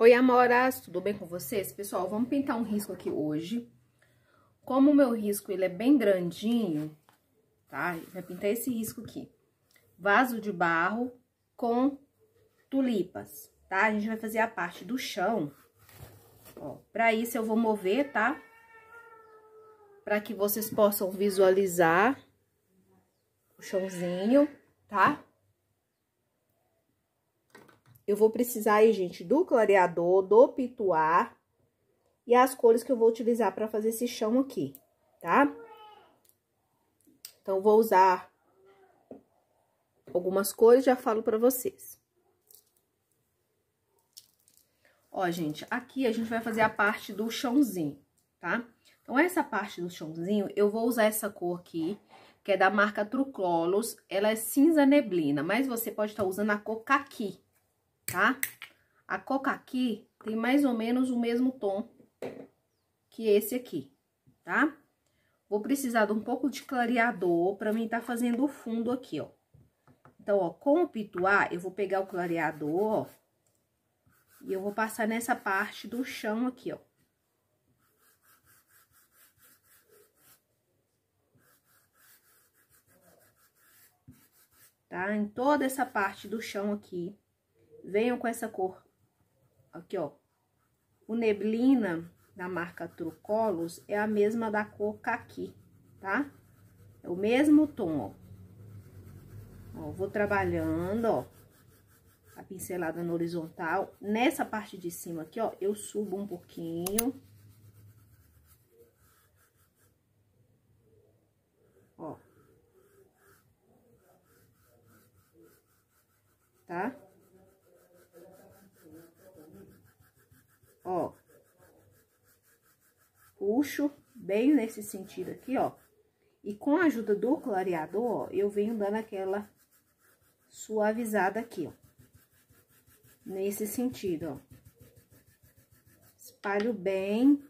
Oi, amoras, tudo bem com vocês? Pessoal, vamos pintar um risco aqui hoje. Como o meu risco, ele é bem grandinho, tá? Vai pintar esse risco aqui. Vaso de barro com tulipas, tá? A gente vai fazer a parte do chão. Ó, pra isso eu vou mover, tá? Pra que vocês possam visualizar o chãozinho, tá? Eu vou precisar aí, gente, do clareador, do pituar e as cores que eu vou utilizar para fazer esse chão aqui, tá? Então, vou usar algumas cores, já falo para vocês. Ó, gente, aqui a gente vai fazer a parte do chãozinho, tá? Então, essa parte do chãozinho, eu vou usar essa cor aqui, que é da marca Truclolos. Ela é cinza neblina, mas você pode estar usando a cor caqui, tá? A cor caqui tem mais ou menos o mesmo tom que esse aqui, tá? Vou precisar de um pouco de clareador pra mim tá fazendo o fundo aqui, ó. Então, ó, com o pituar, eu vou pegar o clareador, ó, e eu vou passar nessa parte do chão aqui, ó. Tá? Em toda essa parte do chão aqui. Venham com essa cor aqui, ó. O neblina da marca Truclolos é a mesma da cor caqui, tá? É o mesmo tom, ó. Ó, vou trabalhando, ó, a pincelada na horizontal. Nessa parte de cima aqui, ó, eu subo um pouquinho. Ó. Tá? Ó. Puxo bem nesse sentido aqui, ó. E com a ajuda do clareador, ó, eu venho dando aquela suavizada aqui, ó. Nesse sentido, ó. Espalho bem.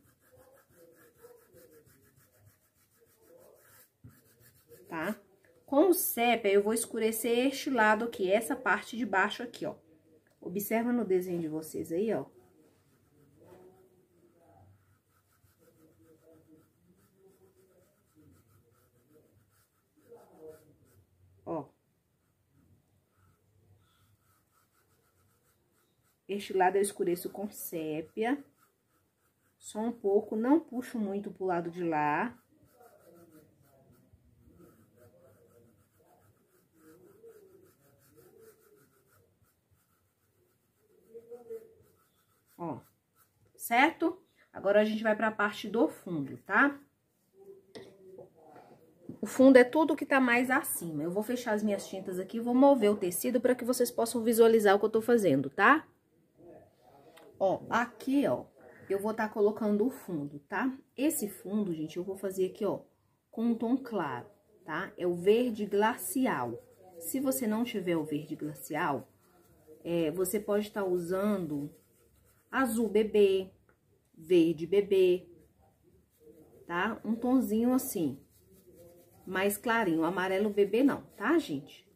Tá? Com o sépia, eu vou escurecer este lado aqui, essa parte de baixo aqui, ó. Observa no desenho de vocês aí, ó. Ó. Este lado eu escureço com sépia. Só um pouco, não puxo muito pro lado de lá. Ó, certo? Agora, a gente vai pra parte do fundo, tá? O fundo é tudo que tá mais acima. Eu vou fechar as minhas tintas aqui, vou mover o tecido para que vocês possam visualizar o que eu tô fazendo, tá? Ó, aqui, ó, eu vou tá colocando o fundo, tá? Esse fundo, gente, eu vou fazer aqui, ó, com um tom claro, tá? É o verde glacial. Se você não tiver o verde glacial, você pode estar usando azul bebê, verde bebê, tá? Um tonzinho assim, mais clarinho, amarelo bebê não, tá, gente?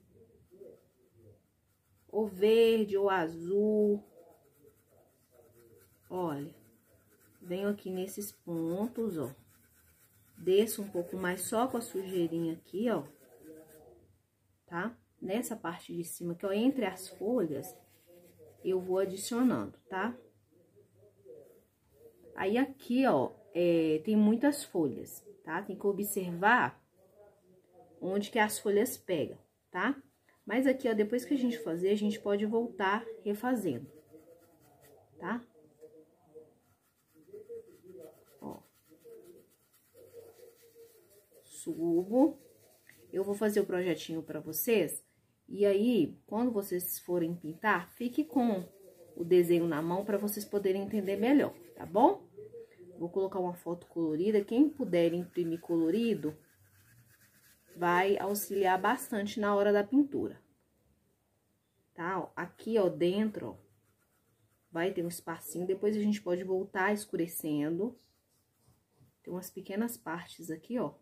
Ou verde, ou azul. Olha, venho aqui nesses pontos, ó. Desço um pouco mais só com a sujeirinha aqui, ó. Tá? Nessa parte de cima aqui, ó, entre as folhas, eu vou adicionando, tá? Aí, aqui, ó, tem muitas folhas, tá? Tem que observar onde que as folhas pegam, tá? Mas aqui, ó, depois que a gente fazer, a gente pode voltar refazendo, tá? Ó. Subo. Eu vou fazer o projetinho pra vocês. E aí, quando vocês forem pintar, fique com o desenho na mão pra vocês poderem entender melhor, tá bom? Vou colocar uma foto colorida. Quem puder imprimir colorido, vai auxiliar bastante na hora da pintura. Tá? Ó, aqui, ó, dentro, ó, vai ter um espacinho. Depois a gente pode voltar escurecendo. Tem umas pequenas partes aqui, ó.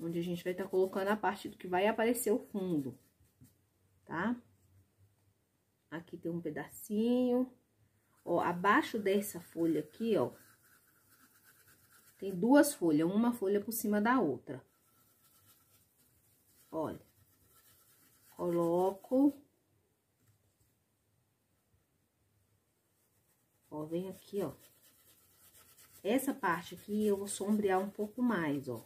Onde a gente vai estar colocando a parte do que vai aparecer o fundo, tá? Aqui tem um pedacinho. Ó, abaixo dessa folha aqui, ó, tem duas folhas, uma folha por cima da outra. Olha. Coloco. Ó, vem aqui, ó. Essa parte aqui eu vou sombrear um pouco mais, ó.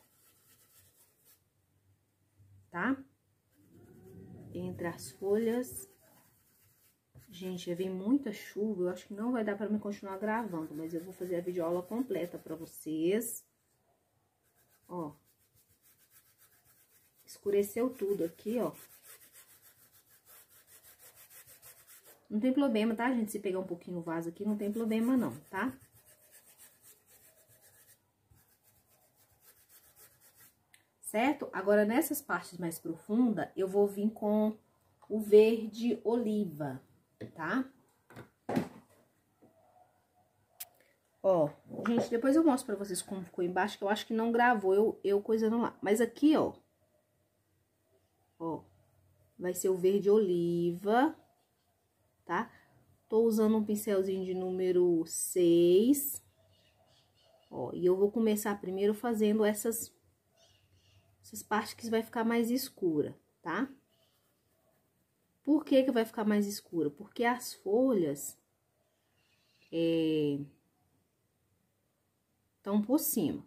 Tá? Entre as folhas. Gente, vem muita chuva, eu acho que não vai dar pra mim continuar gravando, mas eu vou fazer a videoaula completa pra vocês. Ó. Escureceu tudo aqui, ó. Não tem problema, tá, gente? Se pegar um pouquinho o vaso aqui, não tem problema não, tá? Certo? Agora, nessas partes mais profundas, eu vou vir com o verde oliva, tá? Ó, gente, depois eu mostro pra vocês como ficou embaixo, que eu acho que não gravou eu coisando lá. Mas aqui, ó, vai ser o verde oliva, tá? Tô usando um pincelzinho de número 6. Ó, e eu vou começar primeiro fazendo essas partes que vai ficar mais escura, tá? Por que que vai ficar mais escura? Porque as folhas estão por cima.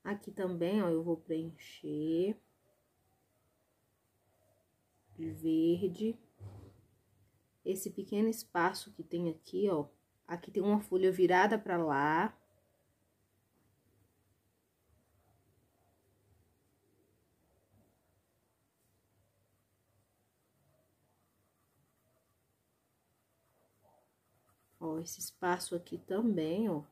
Aqui também, ó, eu vou preencher de verde. Esse pequeno espaço que tem aqui, ó, aqui tem uma folha virada pra lá. Ó, esse espaço aqui também, ó.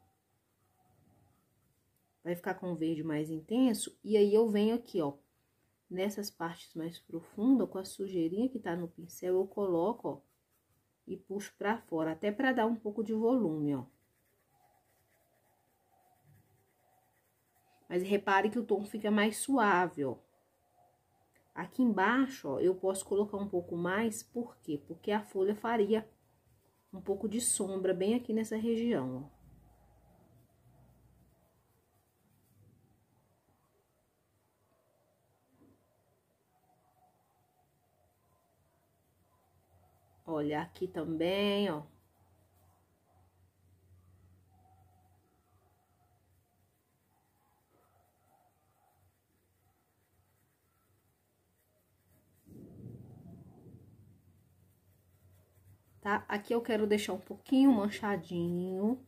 Vai ficar com verde mais intenso. E aí, eu venho aqui, ó, nessas partes mais profundas, com a sujeirinha que tá no pincel, eu coloco, ó, e puxo pra fora, até pra dar um pouco de volume, ó. Mas repare que o tom fica mais suave, ó. Aqui embaixo, ó, eu posso colocar um pouco mais, por quê? Porque a folha faria um pouco de sombra bem aqui nessa região, ó. Olha, aqui também, ó. Tá? Aqui eu quero deixar um pouquinho manchadinho,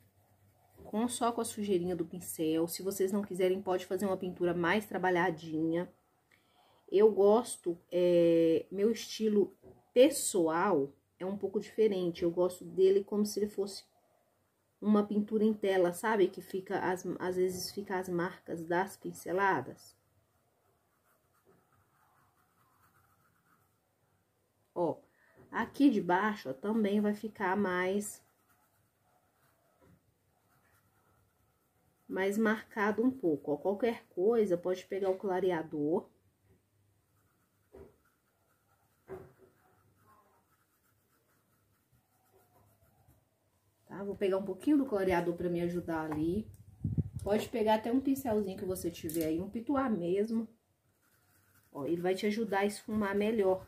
só com a sujeirinha do pincel. Se vocês não quiserem, pode fazer uma pintura mais trabalhadinha. Eu gosto, meu estilo pessoal é um pouco diferente. Eu gosto dele como se ele fosse uma pintura em tela, sabe? Que fica, às vezes fica as marcas das pinceladas. Ó, aqui de baixo, ó, também vai ficar mais marcado um pouco, ó. Qualquer coisa, pode pegar o clareador. Tá? Vou pegar um pouquinho do clareador pra me ajudar ali. Pode pegar até um pincelzinho que você tiver aí, um pituá mesmo. Ó, ele vai te ajudar a esfumar melhor.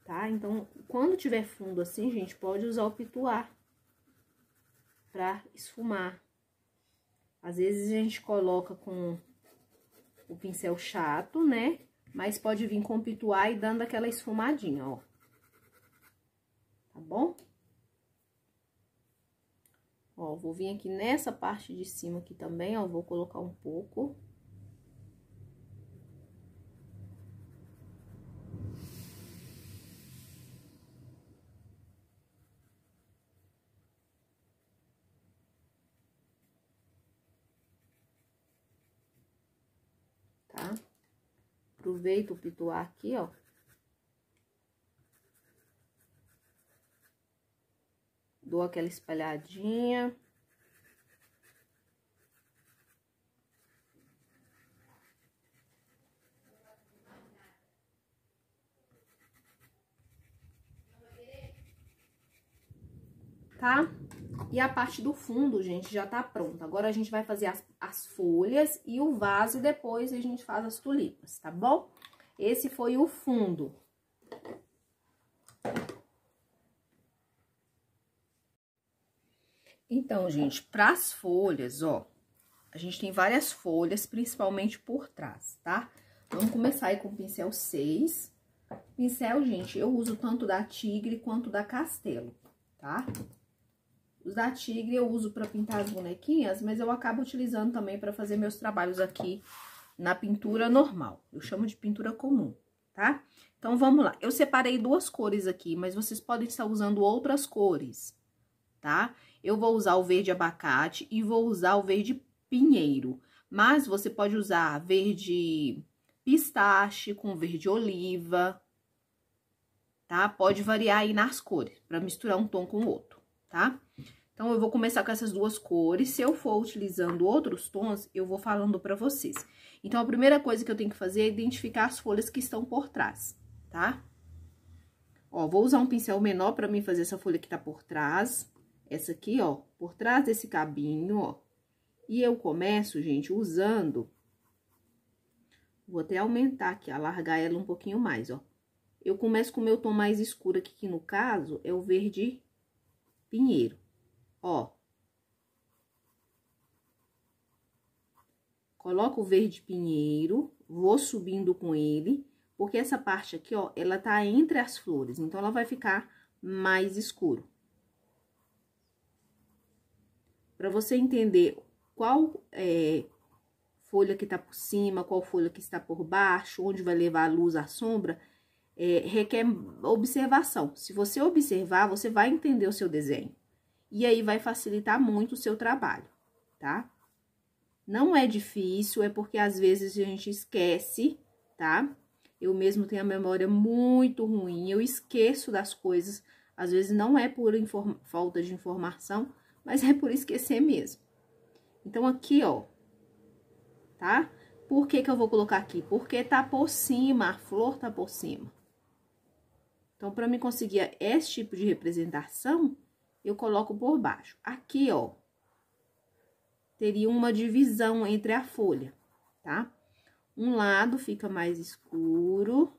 Tá? Então, quando tiver fundo assim, gente, pode usar o pituá pra esfumar. Às vezes a gente coloca com o pincel chato, né? Mas pode vir com o pituá e dando aquela esfumadinha, ó. Tá bom? Ó, Ó, vou vir aqui nessa parte de cima aqui também, ó, vou colocar um pouco. Tá? Aproveito o pituá aqui, ó. Dou aquela espalhadinha. Tá? E a parte do fundo, gente, já tá pronta. Agora a gente vai fazer as folhas e o vaso e depois a gente faz as tulipas, tá bom? Esse foi o fundo. Então, gente, para as folhas, ó, a gente tem várias folhas, principalmente por trás, tá? Vamos começar aí com o pincel 6. Pincel, gente, eu uso tanto da Tigre quanto da Castelo, tá? Os da Tigre eu uso para pintar as bonequinhas, mas eu acabo utilizando também para fazer meus trabalhos aqui na pintura normal. Eu chamo de pintura comum, tá? Então, vamos lá. Eu separei duas cores aqui, mas vocês podem estar usando outras cores, tá? Eu vou usar o verde abacate e vou usar o verde pinheiro. Mas você pode usar verde pistache com verde oliva, tá? Pode variar aí nas cores, para misturar um tom com o outro, tá? Então, eu vou começar com essas duas cores. Se eu for utilizando outros tons, eu vou falando pra vocês. Então, a primeira coisa que eu tenho que fazer é identificar as folhas que estão por trás, tá? Ó, vou usar um pincel menor pra mim fazer essa folha que tá por trás. Essa aqui, ó, por trás desse cabinho, ó. E eu começo, gente, usando... Vou até aumentar aqui, alargar ela um pouquinho mais, ó. Eu começo com o meu tom mais escuro aqui, que no caso é o verde pinheiro. Ó, coloco o verde pinheiro, vou subindo com ele, porque essa parte aqui, ó, ela tá entre as flores, então ela vai ficar mais escuro. Pra você entender qual folha que tá por cima, qual folha que está por baixo, onde vai levar a luz, a sombra, requer observação. Se você observar, você vai entender o seu desenho. E aí, vai facilitar muito o seu trabalho, tá? Não é difícil, é porque às vezes a gente esquece, tá? Eu mesmo tenho a memória muito ruim, eu esqueço das coisas. Às vezes não é por falta de informação, mas é por esquecer mesmo. Então, aqui, ó, tá? Por que que eu vou colocar aqui? Porque tá por cima, a flor tá por cima. Então, pra mim conseguir esse tipo de representação... eu coloco por baixo. Aqui, ó, teria uma divisão entre a folha, tá? Um lado fica mais escuro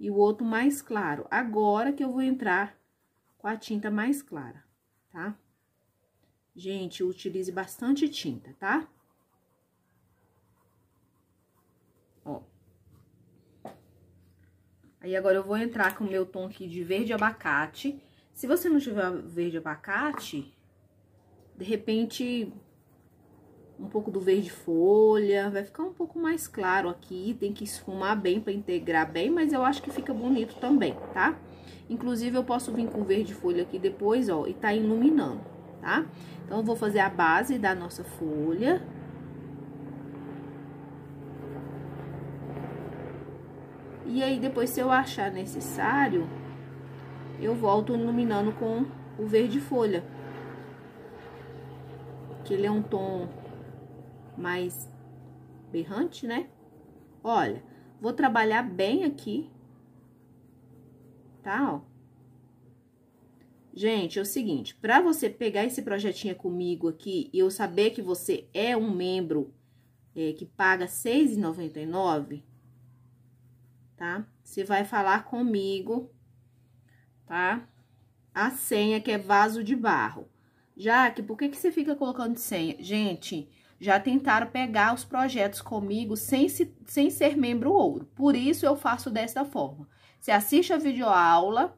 e o outro mais claro. Agora que eu vou entrar com a tinta mais clara, tá? Gente, utilize bastante tinta, tá? Ó. Aí, agora eu vou entrar com o meu tom aqui de verde abacate. Se você não tiver verde abacate, de repente, um pouco do verde folha, vai ficar um pouco mais claro aqui, tem que esfumar bem para integrar bem, mas eu acho que fica bonito também, tá? Inclusive, eu posso vir com verde folha aqui depois, ó, e tá iluminando, tá? Então, eu vou fazer a base da nossa folha. E aí, depois, se eu achar necessário... eu volto iluminando com o verde folha. Que ele é um tom mais berrante, né? Olha, vou trabalhar bem aqui. Tá, ó. Gente, é o seguinte, pra você pegar esse projetinho comigo aqui e eu saber que você é um membro que paga R$ 6,99, tá? Você vai falar comigo... tá? A senha que é vaso de barro. Jaque, por que que você fica colocando senha? Gente, já tentaram pegar os projetos comigo sem ser membro ouro. Por isso, eu faço desta forma. Você assiste a videoaula,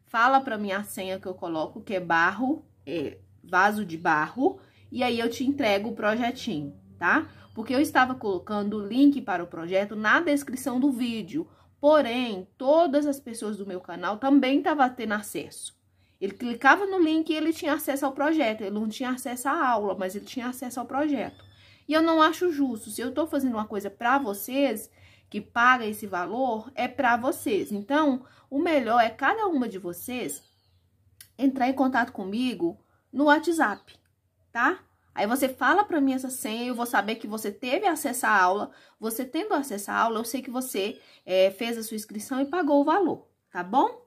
fala pra mim a senha que eu coloco, que é barro, vaso de barro, e aí eu te entrego o projetinho, tá? Porque eu estava colocando o link para o projeto na descrição do vídeo, porém, todas as pessoas do meu canal também estavam tendo acesso. Ele clicava no link e ele tinha acesso ao projeto, ele não tinha acesso à aula, mas ele tinha acesso ao projeto. E eu não acho justo, se eu tô fazendo uma coisa para vocês, que paga esse valor, é para vocês. Então, o melhor é cada uma de vocês entrar em contato comigo no WhatsApp, tá? Aí você fala pra mim essa senha, eu vou saber que você teve acesso à aula. Você tendo acesso à aula, eu sei que você fez a sua inscrição e pagou o valor, tá bom?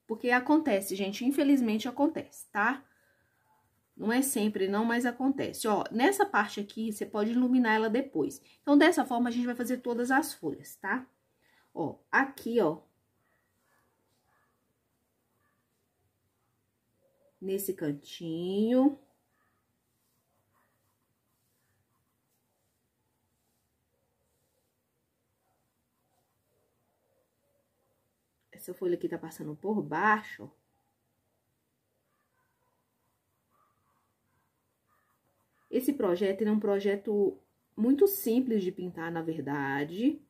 Porque acontece, gente, infelizmente acontece, tá? Não é sempre não, mas acontece. Ó, nessa parte aqui, você pode iluminar ela depois. Então, dessa forma, a gente vai fazer todas as folhas, tá? Ó, aqui, ó. Nesse cantinho. Essa folha aqui tá passando por baixo, ó. Esse projeto, ele é um projeto muito simples de pintar, na verdade,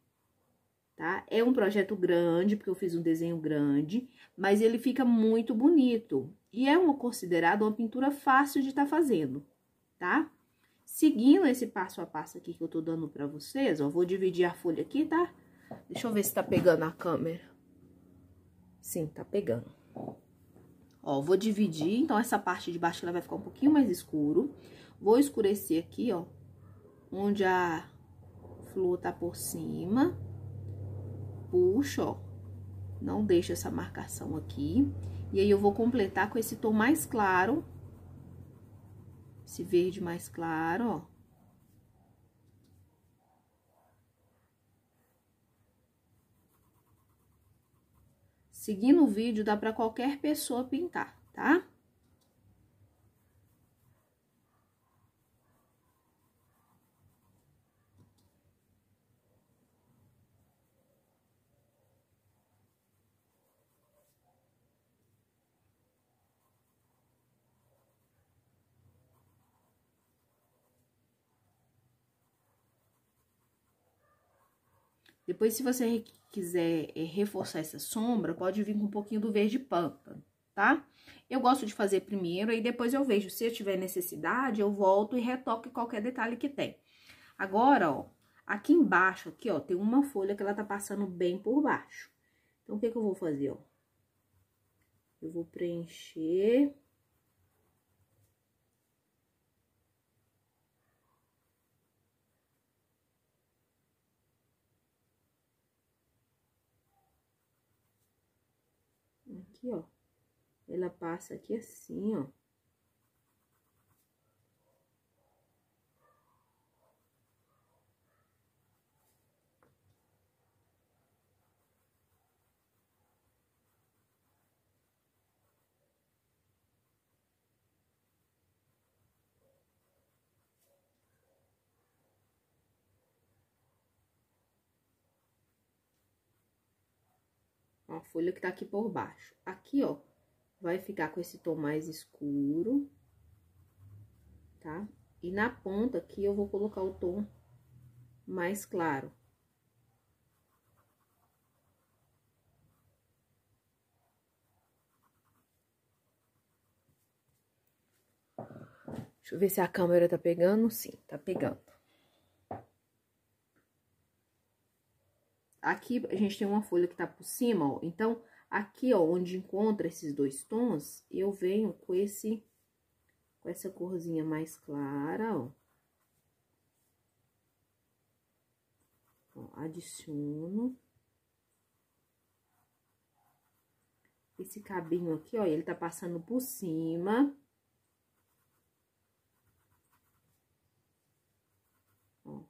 tá? É um projeto grande, porque eu fiz um desenho grande, mas ele fica muito bonito. E é considerado uma pintura fácil de estar fazendo, tá? Seguindo esse passo a passo aqui que eu tô dando pra vocês, ó, vou dividir a folha aqui, tá? Deixa eu ver se tá pegando a câmera. Sim, tá pegando. Ó, vou dividir, então essa parte de baixo ela vai ficar um pouquinho mais escuro. Vou escurecer aqui, ó, onde a flor tá por cima. Puxo, ó, não deixa essa marcação aqui. E aí, eu vou completar com esse tom mais claro. Esse verde mais claro, ó. Seguindo o vídeo, dá pra qualquer pessoa pintar, tá? Depois, se você quiser reforçar essa sombra, pode vir com um pouquinho do verde pântano, tá? Eu gosto de fazer primeiro, aí depois eu vejo. Se eu tiver necessidade, eu volto e retoco qualquer detalhe que tem. Agora, ó, aqui embaixo, aqui, ó, tem uma folha que ela tá passando bem por baixo. Então, o que que eu vou fazer, ó? Eu vou preencher... Aqui, ó, ela passa aqui assim, ó. A folha que tá aqui por baixo. Aqui, ó, vai ficar com esse tom mais escuro, tá? E na ponta aqui eu vou colocar o tom mais claro. Deixa eu ver se a câmera tá pegando. Sim, tá pegando. Aqui a gente tem uma folha que tá por cima, ó. Então, aqui, ó, onde encontra esses dois tons, eu venho com essa corzinha mais clara, ó. Ó, adiciono. Esse cabinho aqui, ó, ele tá passando por cima. Ó.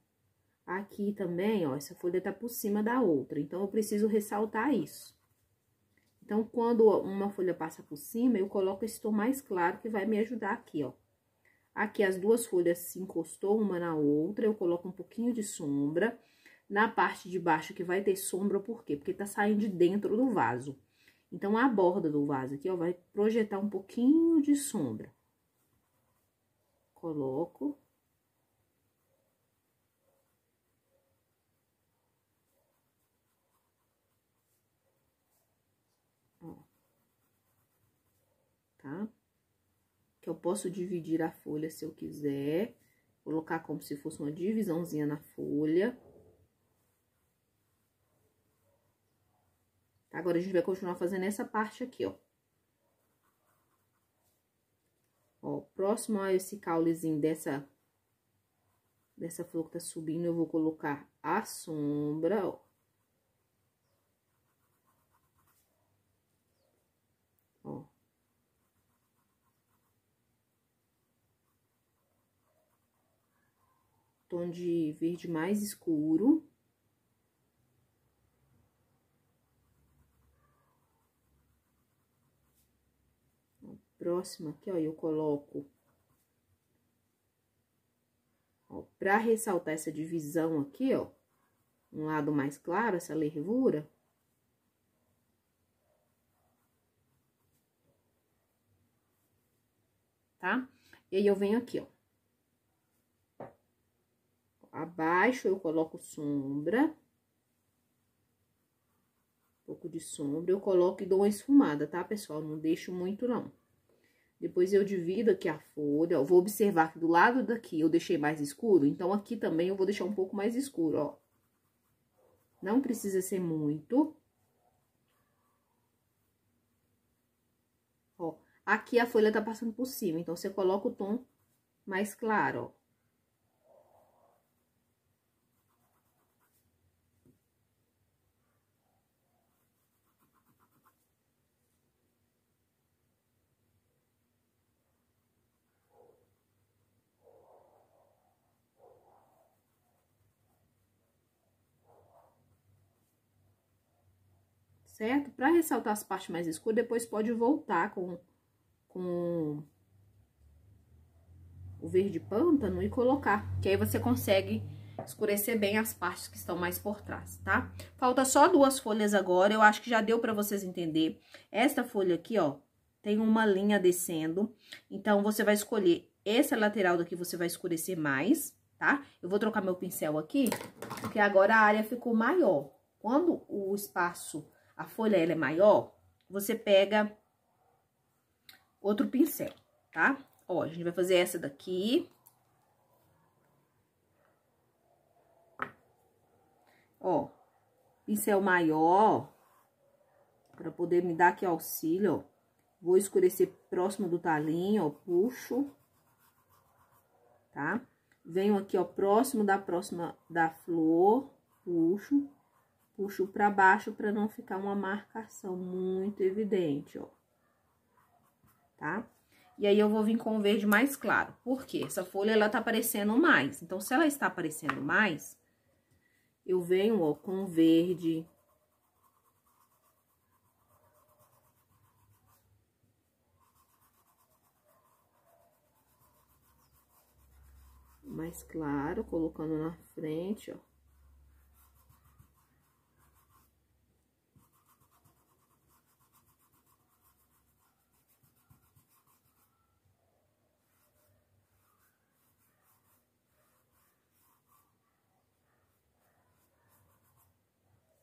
Aqui também, ó, essa folha tá por cima da outra, então eu preciso ressaltar isso. Então, quando uma folha passa por cima, eu coloco esse tom mais claro que vai me ajudar aqui, ó. Aqui as duas folhas se encostou uma na outra, eu coloco um pouquinho de sombra. Na parte de baixo que vai ter sombra, por quê? Porque tá saindo de dentro do vaso. Então, a borda do vaso aqui, ó, vai projetar um pouquinho de sombra. Coloco. Ó. Tá? Que eu posso dividir a folha se eu quiser. Colocar como se fosse uma divisãozinha na folha. Agora, a gente vai continuar fazendo essa parte aqui, ó. Ó, próximo a esse caulezinho dessa flor que tá subindo, eu vou colocar a sombra, ó. Ó. Tom de verde mais escuro. Próximo aqui, ó, eu coloco, ó, pra ressaltar essa divisão aqui, ó, um lado mais claro, essa lervura. Tá? E aí, eu venho aqui, ó. Abaixo, eu coloco sombra. Um pouco de sombra. Eu coloco e dou uma esfumada, tá, pessoal? Não deixo muito, não. Depois, eu divido aqui a folha, ó. Vou observar que do lado daqui eu deixei mais escuro. Então, aqui também eu vou deixar um pouco mais escuro, ó. Não precisa ser muito. Ó, aqui a folha tá passando por cima. Então, você coloca o tom mais claro, ó. Certo? Pra ressaltar as partes mais escuras, depois pode voltar com o verde pântano e colocar, que aí você consegue escurecer bem as partes que estão mais por trás, tá? Falta só 2 folhas agora, eu acho que já deu pra vocês entender. Esta folha aqui, ó, tem uma linha descendo, então, você vai escolher essa lateral daqui, você vai escurecer mais, tá? Eu vou trocar meu pincel aqui, porque agora a área ficou maior. Quando o espaço, a folha, ela é maior, você pega outro pincel, tá? Ó, a gente vai fazer essa daqui. Ó, pincel maior, pra poder me dar aqui auxílio, ó. Vou escurecer próximo do talinho, ó, puxo, tá? Venho aqui, ó, próximo da flor, puxo pra baixo pra não ficar uma marcação muito evidente, ó. Tá? E aí, eu vou vir com o verde mais claro. Por quê? Essa folha, ela tá aparecendo mais. Então, se ela está aparecendo mais, eu venho, ó, com o verde. Mais claro, colocando na frente, ó.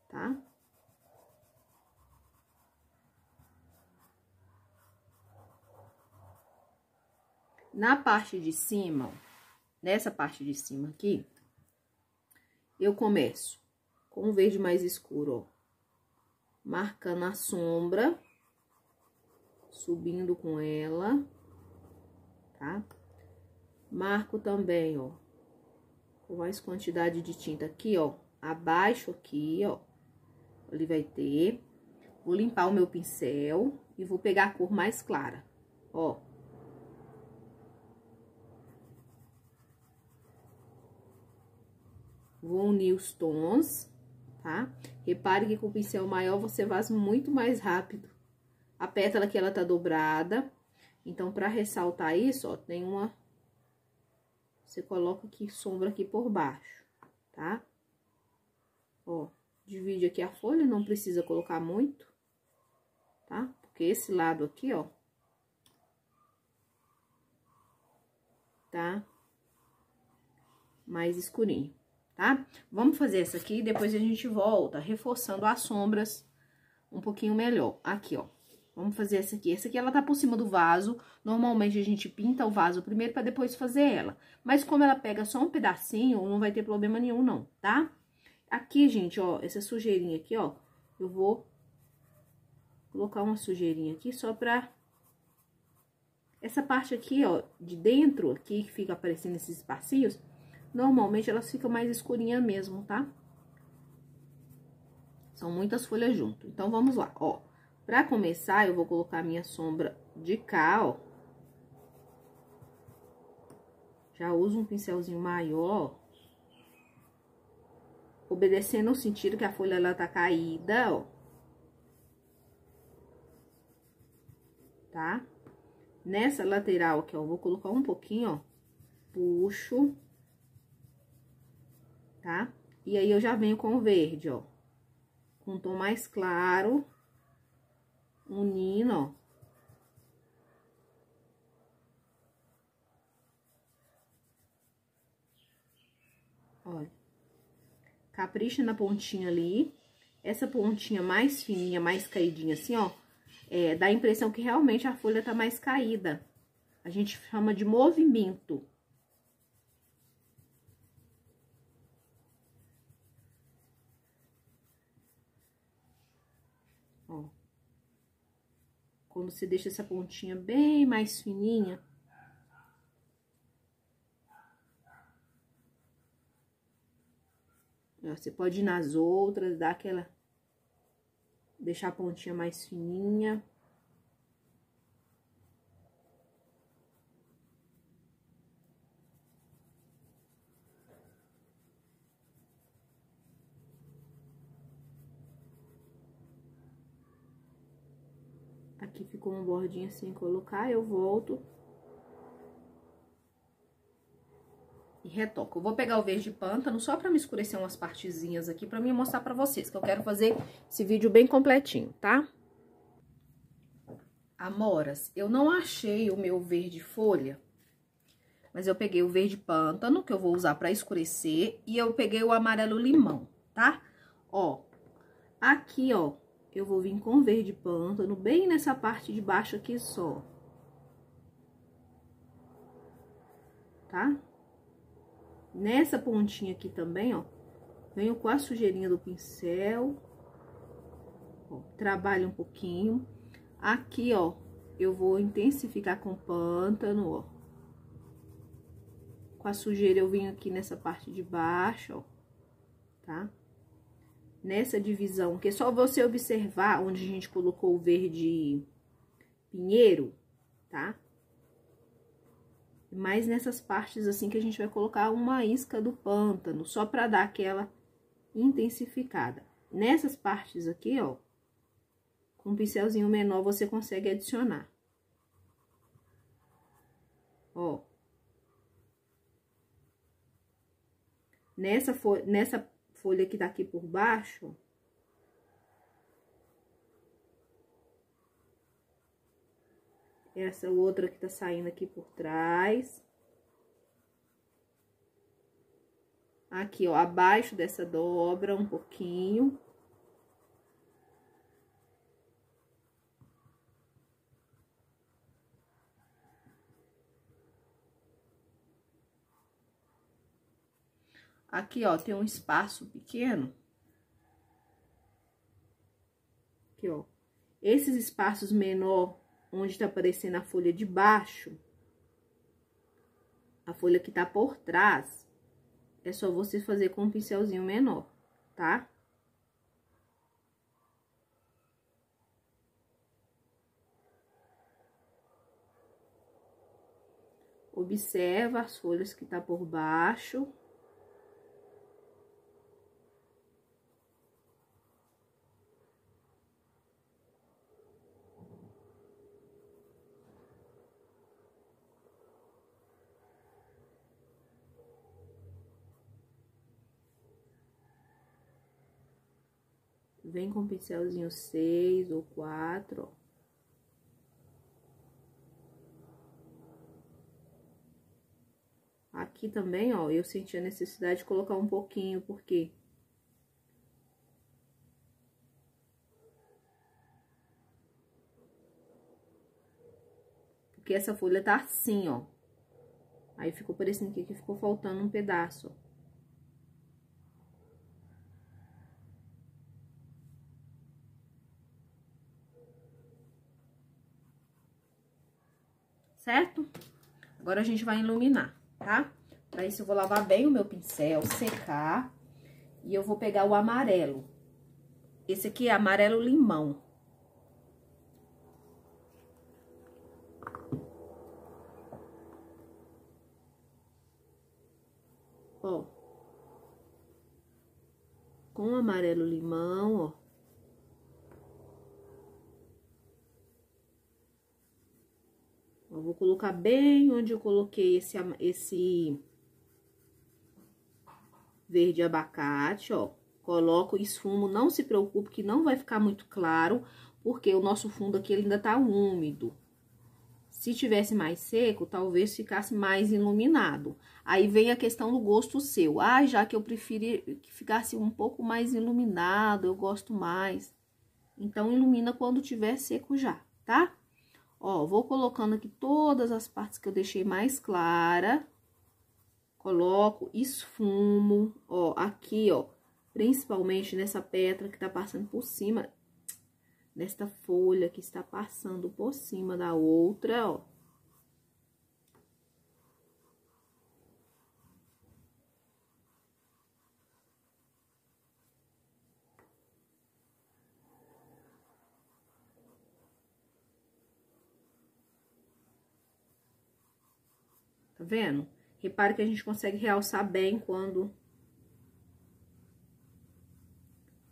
Tá? Na parte de cima, ó, nessa parte de cima aqui, eu começo com o verde mais escuro, ó, marcando a sombra, subindo com ela, tá? Marco também, ó, com mais quantidade de tinta aqui, ó, abaixo aqui, ó, ali vai ter. Vou limpar o meu pincel e vou pegar a cor mais clara, ó. Vou unir os tons, tá? Repare que com o pincel maior você faz muito mais rápido. A pétala aqui, ela tá dobrada. Então, pra ressaltar isso, ó, tem uma... Você coloca aqui sombra aqui por baixo, tá? Ó, divide aqui a folha, não precisa colocar muito, tá? Porque esse lado aqui, ó, tá mais escurinho, tá? Vamos fazer essa aqui, depois a gente volta reforçando as sombras um pouquinho melhor. Aqui, ó, vamos fazer essa aqui. Essa aqui, ela tá por cima do vaso. Normalmente, a gente pinta o vaso primeiro pra depois fazer ela. Mas como ela pega só um pedacinho, não vai ter problema nenhum, não, tá? Aqui, gente, ó, essa sujeirinha aqui, ó, eu vou colocar uma sujeirinha aqui só pra... Essa parte aqui, ó, de dentro, aqui, que fica aparecendo esses espacinhos, normalmente elas ficam mais escurinhas mesmo, tá? São muitas folhas junto. Então, vamos lá, ó. Pra começar, eu vou colocar a minha sombra de cá, ó. Já uso um pincelzinho maior, obedecendo o sentido que a folha, ela tá caída, ó. Tá? Nessa lateral aqui, ó, eu vou colocar um pouquinho, ó. Puxo. Tá? E aí, eu já venho com o verde, ó. Com um tom mais claro. Unindo, ó. Olha. Capricha na pontinha ali. Essa pontinha mais fininha, mais caidinha assim, ó. Dá a impressão que realmente a folha tá mais caída. A gente chama de movimento. Ó. Quando você deixa essa pontinha bem mais fininha. Você pode ir nas outras, dar aquela... Deixar a pontinha mais fininha. Aqui ficou um bordinho assim, colocar, eu volto. E retoco. Eu vou pegar o verde pântano só pra me escurecer umas partezinhas aqui, pra mim mostrar pra vocês, que eu quero fazer esse vídeo bem completinho, tá? Amoras, eu não achei o meu verde folha, mas eu peguei o verde pântano, que eu vou usar pra escurecer, e eu peguei o amarelo limão, tá? Ó, aqui, ó, eu vou vir com verde pântano, bem nessa parte de baixo aqui só. Tá? Nessa pontinha aqui também, ó, venho com a sujeirinha do pincel, ó, trabalho um pouquinho. Aqui, ó, eu vou intensificar com pântano, ó. Com a sujeira eu venho aqui nessa parte de baixo, ó, tá? Nessa divisão, que é só você observar onde a gente colocou o verde pinheiro, tá? Mas nessas partes assim que a gente vai colocar uma isca do pântano, só pra dar aquela intensificada. Nessas partes aqui, ó, com um pincelzinho menor você consegue adicionar. Ó. Nessa folha que tá aqui por baixo, essa outra que tá saindo aqui por trás. Aqui, ó, abaixo dessa dobra um pouquinho. Aqui, ó, tem um espaço pequeno. Aqui, ó. Esses espaços menor, onde tá aparecendo a folha de baixo, a folha que tá por trás, é só você fazer com um pincelzinho menor, tá? Observa as folhas que tá por baixo. Vem com o pincelzinho 6 ou 4, ó. Aqui também, ó, eu senti a necessidade de colocar um pouquinho, porque essa folha tá assim, ó. Aí ficou parecendo que ficou faltando um pedaço, ó. Certo? Agora a gente vai iluminar, tá? Pra isso eu vou lavar bem o meu pincel, secar. E eu vou pegar o amarelo. Esse aqui é amarelo limão. Ó. Com o amarelo limão, ó. Eu vou colocar bem onde eu coloquei esse verde abacate, ó. Coloco, esfumo, não se preocupe que não vai ficar muito claro, porque o nosso fundo aqui ele ainda tá úmido. Se tivesse mais seco, talvez ficasse mais iluminado. Aí vem a questão do gosto seu. Ah, já que eu preferi que ficasse um pouco mais iluminado, eu gosto mais. Então, ilumina quando tiver seco já, tá? Ó, vou colocando aqui todas as partes que eu deixei mais clara. Coloco, esfumo, ó, aqui, ó, principalmente nessa pedra que tá passando por cima, nesta folha que está passando por cima da outra, ó. Tá vendo? Repare que a gente consegue realçar bem quando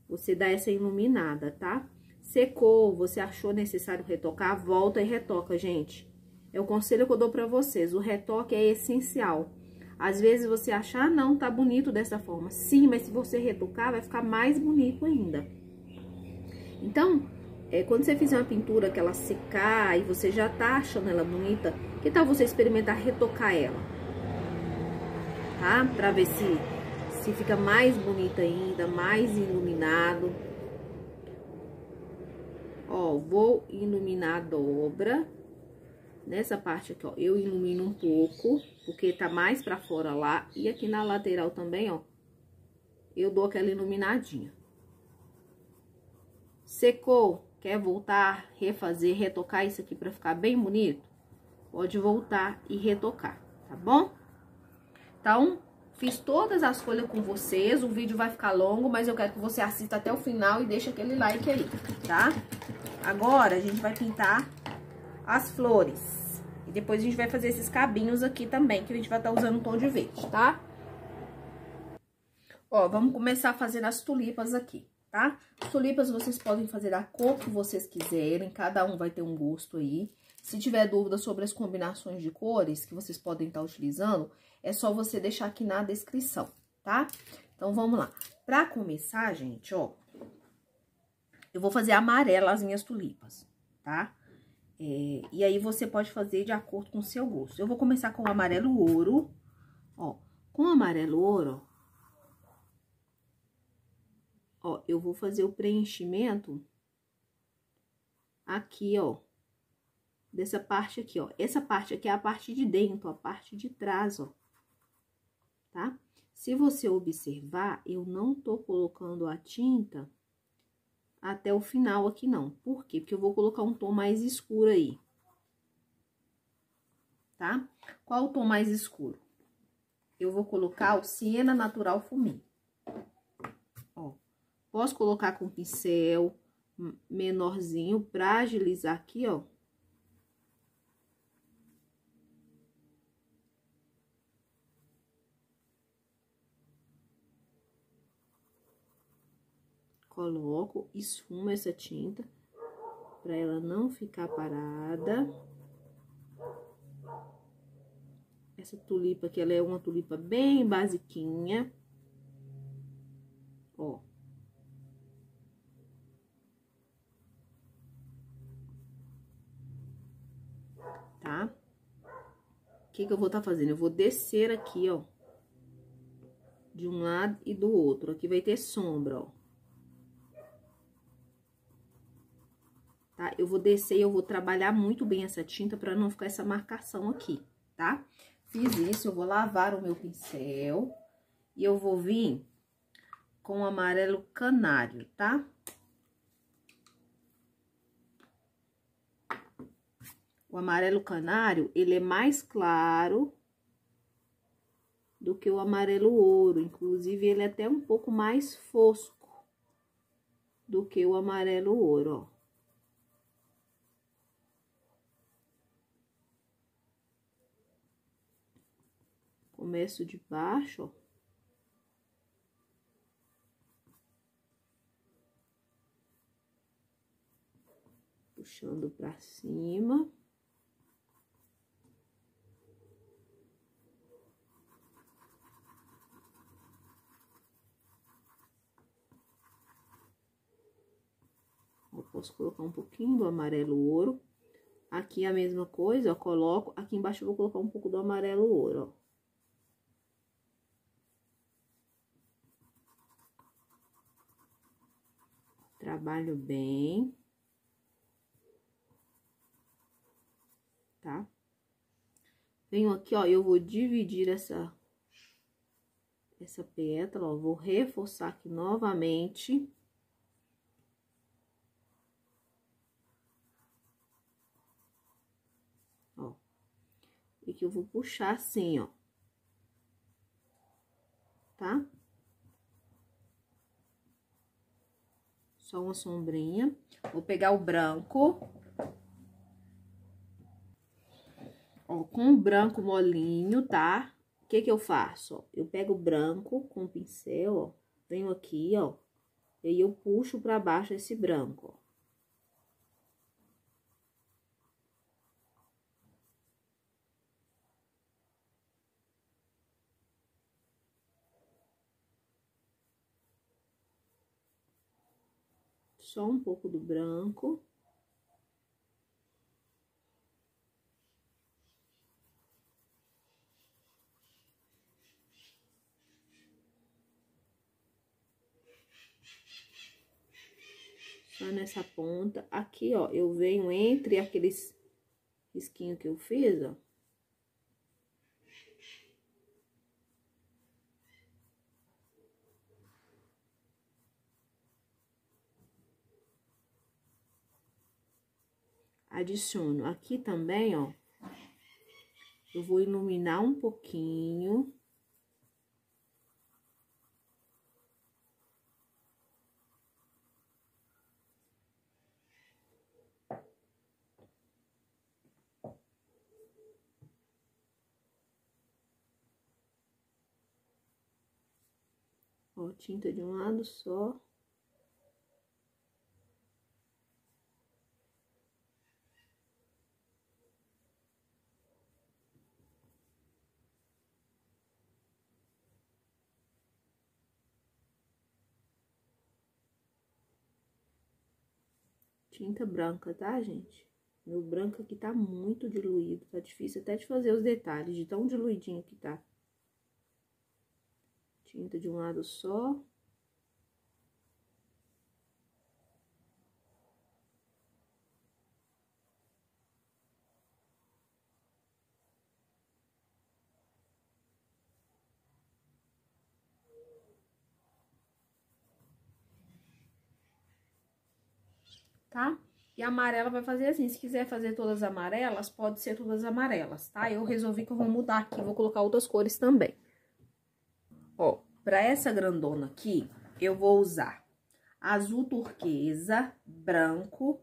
você dá essa iluminada, tá? Secou, você achou necessário retocar, volta e retoca, gente. É o conselho que eu dou pra vocês, o retoque é essencial. Às vezes você acha, ah, não, tá bonito dessa forma. Sim, mas se você retocar, vai ficar mais bonito ainda. Então, quando você fizer uma pintura que ela secar e você já tá achando ela bonita, que tal você experimentar retocar ela? Tá? Pra ver se fica mais bonita ainda, mais iluminado. Ó, vou iluminar a dobra. Nessa parte aqui, ó, eu ilumino um pouco, porque tá mais pra fora lá. E aqui na lateral também, ó, eu dou aquela iluminadinha. Secou, quer voltar, refazer, retocar isso aqui pra ficar bem bonito? Pode voltar e retocar, tá bom? Então, fiz todas as folhas com vocês, o vídeo vai ficar longo, mas eu quero que você assista até o final e deixe aquele like aí, tá? Agora, a gente vai pintar as flores. E depois a gente vai fazer esses cabinhos aqui também, que a gente vai estar usando um tom de verde, tá? Ó, vamos começar fazendo as tulipas aqui, tá? As tulipas vocês podem fazer da cor que vocês quiserem, cada um vai ter um gosto aí. Se tiver dúvida sobre as combinações de cores que vocês podem estar utilizando, é só você deixar aqui na descrição, tá? Então, vamos lá. Pra começar, gente, ó, eu vou fazer amarela as minhas tulipas, tá? E aí, você pode fazer de acordo com o seu gosto. Eu vou começar com o amarelo ouro, ó. Com o amarelo ouro, ó, eu vou fazer o preenchimento aqui, ó. Dessa parte aqui, ó. Essa parte aqui é a parte de dentro, a parte de trás, ó. Tá? Se você observar, eu não tô colocando a tinta até o final aqui, não. Por quê? Porque eu vou colocar um tom mais escuro aí. Tá? Qual o tom mais escuro? Eu vou colocar o Siena Natural Fumê. Ó. Posso colocar com pincel menorzinho pra agilizar aqui, ó. Coloco, esfumo essa tinta, pra ela não ficar parada. Essa tulipa aqui, ela é uma tulipa bem basiquinha. Ó. que eu vou estar fazendo? Eu vou descer aqui, ó, de um lado e do outro. Aqui vai ter sombra, ó. Tá? Eu vou descer e eu vou trabalhar muito bem essa tinta pra não ficar essa marcação aqui, tá? Fiz isso, eu vou lavar o meu pincel e eu vou vir com o amarelo canário, tá? O amarelo canário, ele é mais claro do que o amarelo ouro. Inclusive, ele é até um pouco mais fosco do que o amarelo ouro, ó. Começo de baixo, ó. Puxando pra cima. Eu posso colocar um pouquinho do amarelo ouro. Aqui a mesma coisa, ó, coloco. Aqui embaixo eu vou colocar um pouco do amarelo ouro, ó. Trabalho bem. Tá? Venho aqui, ó, eu vou dividir essa pétala, ó, vou reforçar aqui novamente. Ó. E que eu vou puxar assim, ó. Tá? Só uma sombrinha. Vou pegar o branco. Ó, com o branco molinho, tá? O que eu faço? Ó, eu pego o branco com o pincel, ó. Venho aqui, ó. E aí eu puxo pra baixo esse branco, ó. Só um pouco do branco. Só nessa ponta. Aqui, ó, eu venho entre aqueles risquinhos que eu fiz, ó. Adiciono aqui também, ó. Eu vou iluminar um pouquinho. Ó, tinta de um lado só. Tinta branca, tá, gente? Meu branco aqui tá muito diluído, tá difícil até de fazer os detalhes, de tão diluidinho que tá. Tinta de um lado só. Tá? E a amarela vai fazer assim, se quiser fazer todas amarelas, pode ser todas amarelas, tá? Eu resolvi que eu vou mudar aqui, vou colocar outras cores também. Ó, pra essa grandona aqui, eu vou usar azul turquesa, branco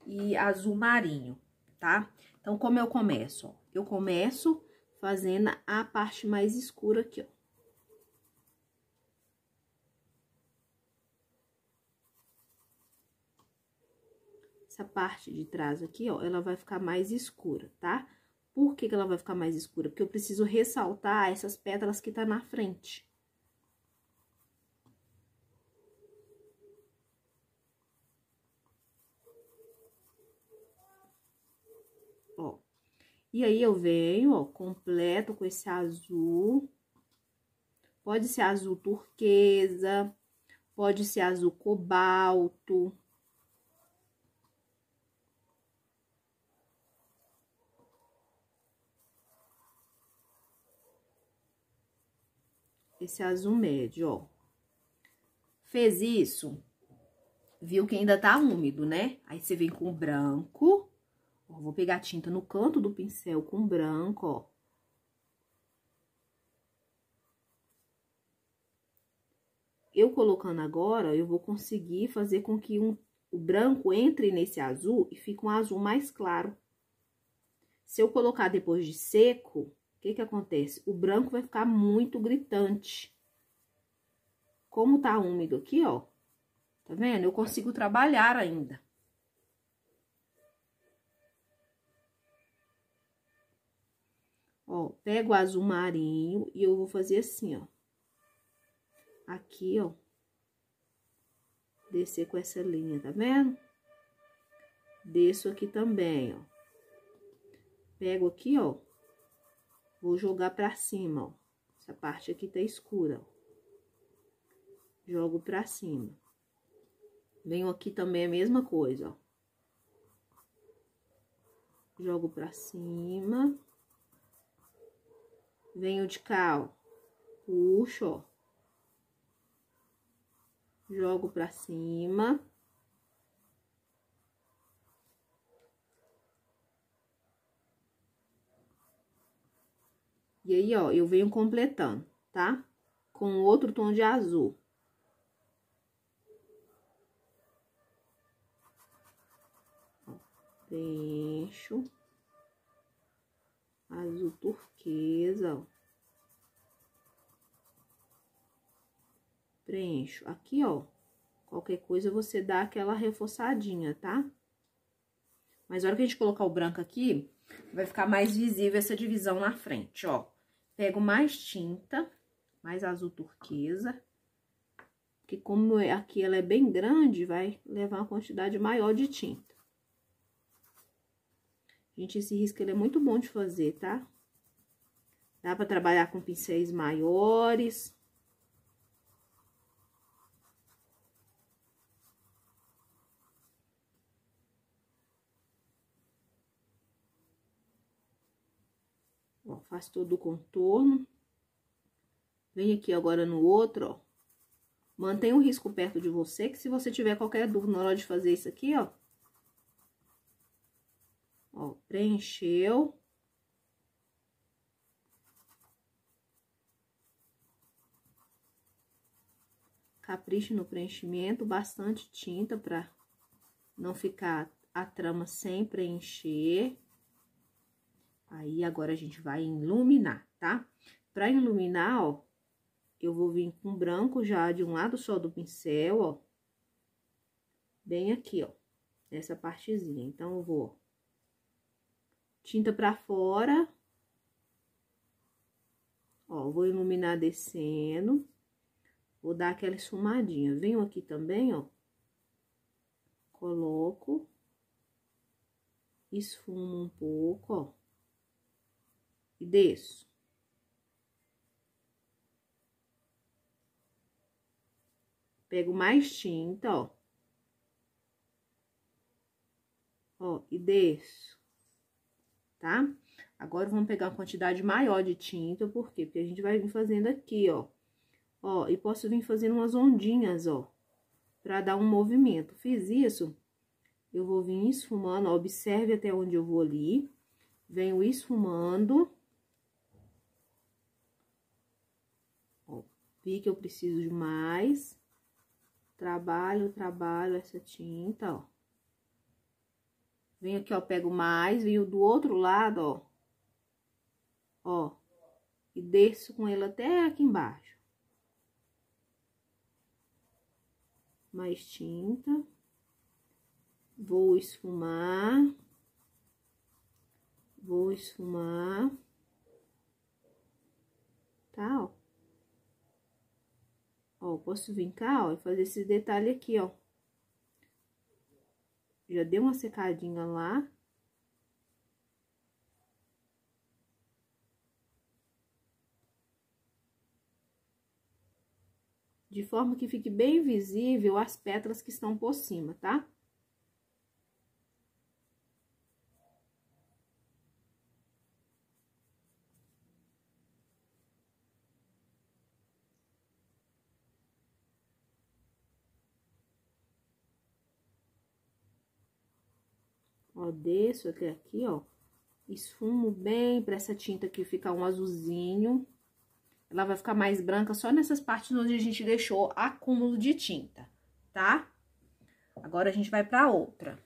e azul marinho, tá? Então, como eu começo, ó? Eu começo fazendo a parte mais escura aqui, ó. Essa parte de trás aqui, ó, ela vai ficar mais escura, tá? Por que que ela vai ficar mais escura? Porque eu preciso ressaltar essas pétalas que tá na frente. Ó. E aí, eu venho, ó, completo com esse azul. Pode ser azul turquesa, pode ser azul cobalto. Esse azul médio, ó. Fez isso, viu que ainda tá úmido, né? Aí, você vem com o branco. Ó, vou pegar a tinta no canto do pincel com branco, ó. Eu colocando agora, eu vou conseguir fazer com que o branco entre nesse azul e fique um azul mais claro. Se eu colocar depois de seco, o que que acontece? O branco vai ficar muito gritante. Como tá úmido aqui, ó, tá vendo? Eu consigo trabalhar ainda. Ó, pego o azul marinho e eu vou fazer assim, ó. Aqui, ó. Descer com essa linha, tá vendo? Desço aqui também, ó. Pego aqui, ó. Vou jogar pra cima, ó. Essa parte aqui tá escura, ó. Jogo pra cima. Venho aqui também a mesma coisa, ó. Jogo pra cima. Venho de cá, ó. Puxo, ó. Jogo pra cima. E aí, ó, eu venho completando, tá? Com outro tom de azul. Ó, preencho. Azul turquesa, ó. Preencho. Aqui, ó, qualquer coisa você dá aquela reforçadinha, tá? Mas na hora que a gente colocar o branco aqui, vai ficar mais visível essa divisão na frente, ó. Pego mais tinta, mais azul turquesa. Porque como aqui ela é bem grande, vai levar uma quantidade maior de tinta. Gente, esse risco ele é muito bom de fazer, tá? Dá pra trabalhar com pincéis maiores. Ó, faz todo o contorno. Vem aqui agora no outro, ó. Mantenha o risco perto de você, que se você tiver qualquer dúvida na hora de fazer isso aqui, ó. Ó, preencheu. Capriche no preenchimento, bastante tinta pra não ficar a trama sem preencher. Aí, agora a gente vai iluminar, tá? Pra iluminar, ó, eu vou vir com branco já de um lado só do pincel, ó. Bem aqui, ó, nessa partezinha. Então, eu vou tinta pra fora. Ó, vou iluminar descendo. Vou dar aquela esfumadinha. Venho aqui também, ó. Coloco. Esfumo um pouco, ó. E desço. Pego mais tinta, ó. Ó, e desço. Tá? Agora, vamos pegar uma quantidade maior de tinta, por quê? Porque a gente vai vir fazendo aqui, ó. Ó, e posso vir fazendo umas ondinhas, ó, pra dar um movimento. Fiz isso, eu vou vir esfumando, ó, observe até onde eu vou ali. Venho esfumando. Ó, vi que eu preciso de mais. Trabalho essa tinta, ó. Venho aqui, ó, pego mais, venho do outro lado, ó. Ó, e desço com ele até aqui embaixo. Mais tinta. Vou esfumar. Vou esfumar. Tá, ó. Ó, posso vir cá, ó, e fazer esse detalhe aqui, ó. Já deu uma secadinha lá. forma que fique bem visível as pétalas que estão por cima, tá? Ó, desço até aqui, ó. Esfumo bem pra essa tinta aqui ficar um azulzinho. Ela vai ficar mais branca só nessas partes onde a gente deixou acúmulo de tinta, tá? Agora, a gente vai pra outra.